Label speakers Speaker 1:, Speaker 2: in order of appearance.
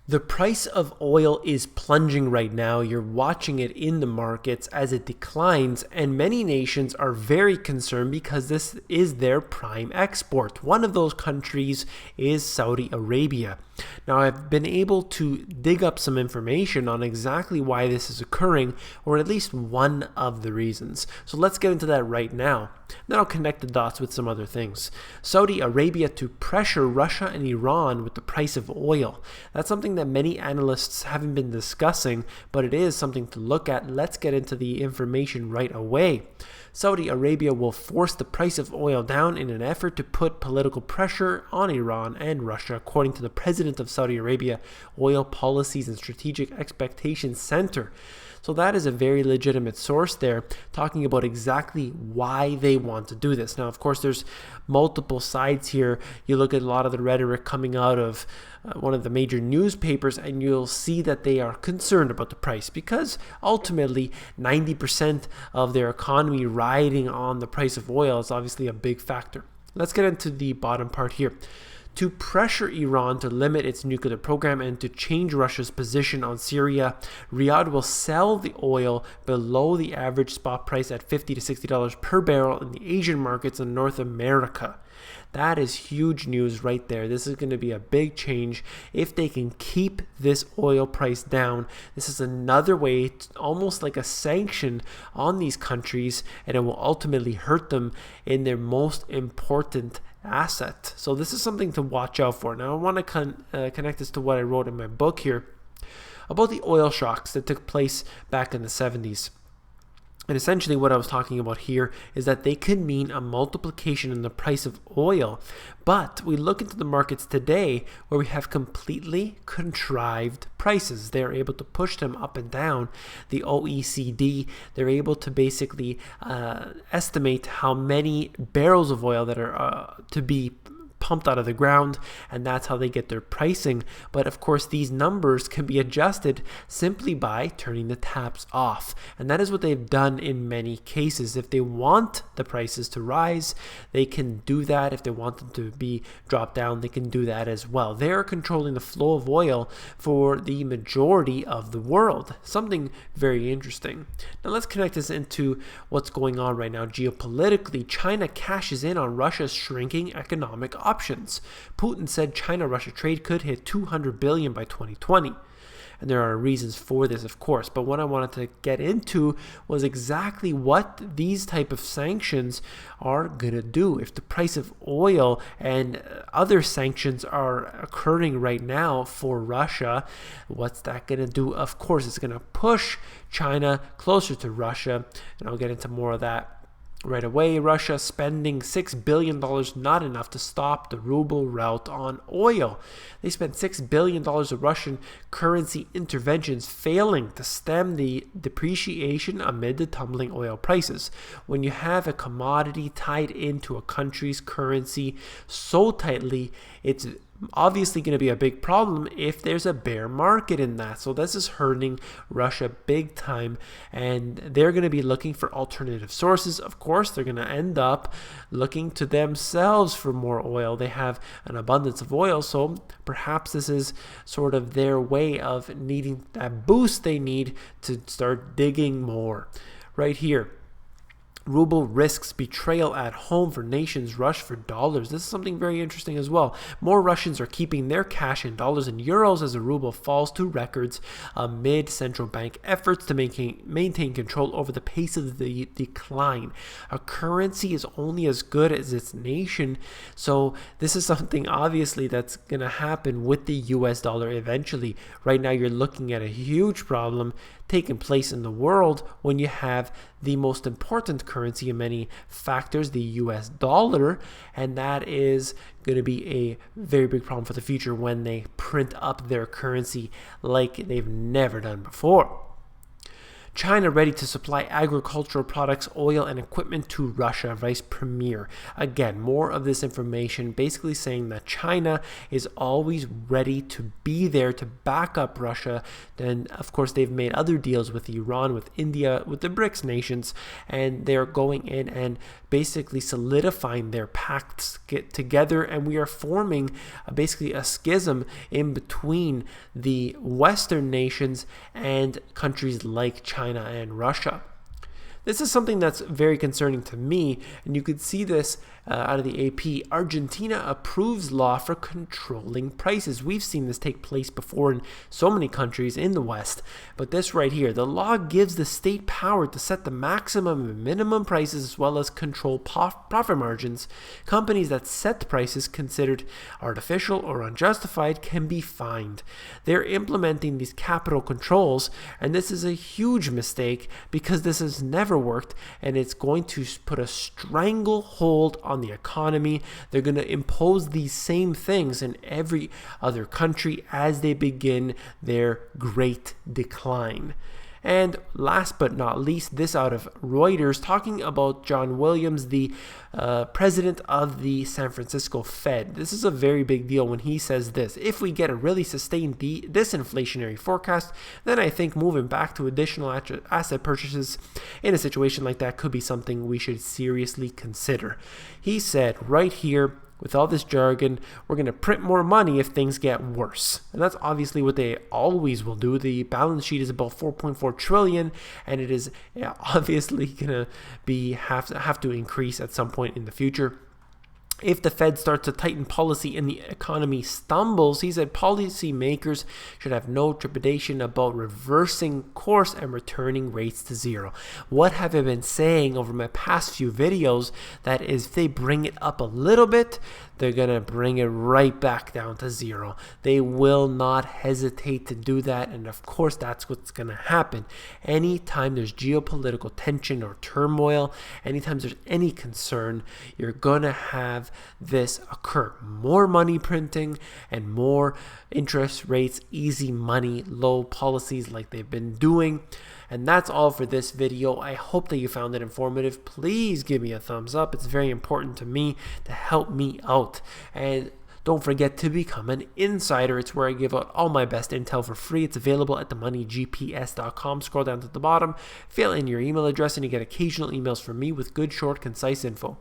Speaker 1: The price of oil is plunging right now. You're watching it in the markets as it declines, and many nations are very concerned because this is their prime export. One of those countries is Saudi Arabia. Now, I've been able to dig up some information on exactly why this is occurring, or at least one of the reasons. So let's get into that right now. Then I'll connect the dots with some other things. Saudi Arabia to pressure Russia and Iran with the price of oil. That's something that many analysts haven't been discussing, but it is something to look at. Let's get into the information right away. Saudi Arabia will force the price of oil down in an effort to put political pressure on Iran and Russia, according to the president of Saudi Arabia Oil Policies and Strategic Expectations Center. So that is a very legitimate source there, talking about exactly why they want to do this. Now, of course, there's multiple sides here. You look at a lot of the rhetoric coming out of one of the major newspapers, and you'll see that they are concerned about the price because ultimately 90% of their economy riding on the price of oil is obviously a big factor. Let's get into the bottom part here. To pressure Iran to limit its nuclear program and to change Russia's position on Syria, Riyadh will sell the oil below the average spot price at $50 to $60 per barrel in the Asian markets in North America. That is huge news right there. This is going to be a big change if they can keep this oil price down. This is another way, almost like a sanction on these countries, and it will ultimately hurt them in their most important asset. So this is something to watch out for. Now I want to connect this to what I wrote in my book here about the oil shocks that took place back in the 70s. And essentially what I was talking about here is that they could mean a multiplication in the price of oil. But we look into the markets today where we have completely contrived prices. They're able to push them up and down. The OECD, they're able to basically estimate how many barrels of oil that are to be pumped out of the ground, and that's how they get their pricing. But of course, these numbers can be adjusted simply by turning the taps off, and that is what they've done in many cases. If they want the prices to rise, they can do that. If they want them to be dropped down, they can do that as well. They're controlling the flow of oil for the majority of the world. Something very interesting. Now let's connect this into what's going on right now geopolitically. China cashes in on Russia's shrinking economic options. Putin said China-Russia trade could hit $200 billion by 2020. And there are reasons for this, of course. But what I wanted to get into was exactly what these type of sanctions are going to do. If the price of oil and other sanctions are occurring right now for Russia, what's that going to do? Of course, it's going to push China closer to Russia. And I'll get into more of that right away. Russia spending $6 billion, not enough to stop the ruble rout on oil. They spent $6 billion of Russian currency interventions, failing to stem the depreciation amid the tumbling oil prices. When you have a commodity tied into a country's currency so tightly, it's obviously going to be a big problem if there's a bear market in that. So this is hurting Russia big time, and they're going to be looking for alternative sources. Of course, they're going to end up looking to themselves for more oil. They have an abundance of oil, so perhaps this is sort of their way of needing that boost they need to start digging more. Right here, ruble risks betrayal at home for nations rush for dollars. This is something very interesting as well. More Russians are keeping their cash in dollars and euros as the ruble falls to records amid central bank efforts to maintain control over the pace of the decline. A currency is only as good as its nation, so this is something obviously that's going to happen with the US dollar eventually. Right now you're looking at a huge problem taking place in the world when you have the most important currency in many factors, the US dollar, and that is going to be a very big problem for the future when they print up their currency like they've never done before. China ready to supply agricultural products, oil, and equipment to Russia, Vice Premier. Again, more of this information basically saying that China is always ready to be there to back up Russia. And of course, they've made other deals with Iran, with India, with the BRICS nations, and they're going in and basically solidifying their pacts get together, and we are forming basically a schism in between the Western nations and countries like China and Russia. This is something that's very concerning to me, and you could see this out of the AP. Argentina approves law for controlling prices. We've seen this take place before in so many countries in the West, but this right here, the law gives the state power to set the maximum and minimum prices as well as control profit margins. Companies that set prices considered artificial or unjustified can be fined. They're implementing these capital controls, and this is a huge mistake because this has never worked, and it's going to put a stranglehold on the economy. They're going to impose these same things in every other country as they begin their great decline. And last but not least, this out of Reuters, talking about John Williams, the president of the San Francisco Fed. This is a very big deal when he says this: if we get a really sustained disinflationary forecast, then I think moving back to additional asset purchases in a situation like that could be something we should seriously consider. He said right here, with all this jargon, we're going to print more money if things get worse. And that's obviously what they always will do. The balance sheet is about 4.4 trillion, and it is obviously going to have to increase at some point in the future. If the Fed starts to tighten policy and the economy stumbles, he said policymakers should have no trepidation about reversing course and returning rates to zero. What have I been saying over my past few videos? That is, if they bring it up a little bit, they're going to bring it right back down to zero. They will not hesitate to do that, and of course that's what's going to happen. Anytime there's geopolitical tension or turmoil, anytime there's any concern, you're going to have this occur. More money printing and more interest rates, easy money, low policies like they've been doing. And that's all for this video. I hope that you found it informative. Please give me a thumbs up. It's very important to me to help me out. And don't forget to become an insider. It's where I give out all my best intel for free. It's available at themoneygps.com. Scroll down to the bottom, fill in your email address, and you get occasional emails from me with good, short, concise info.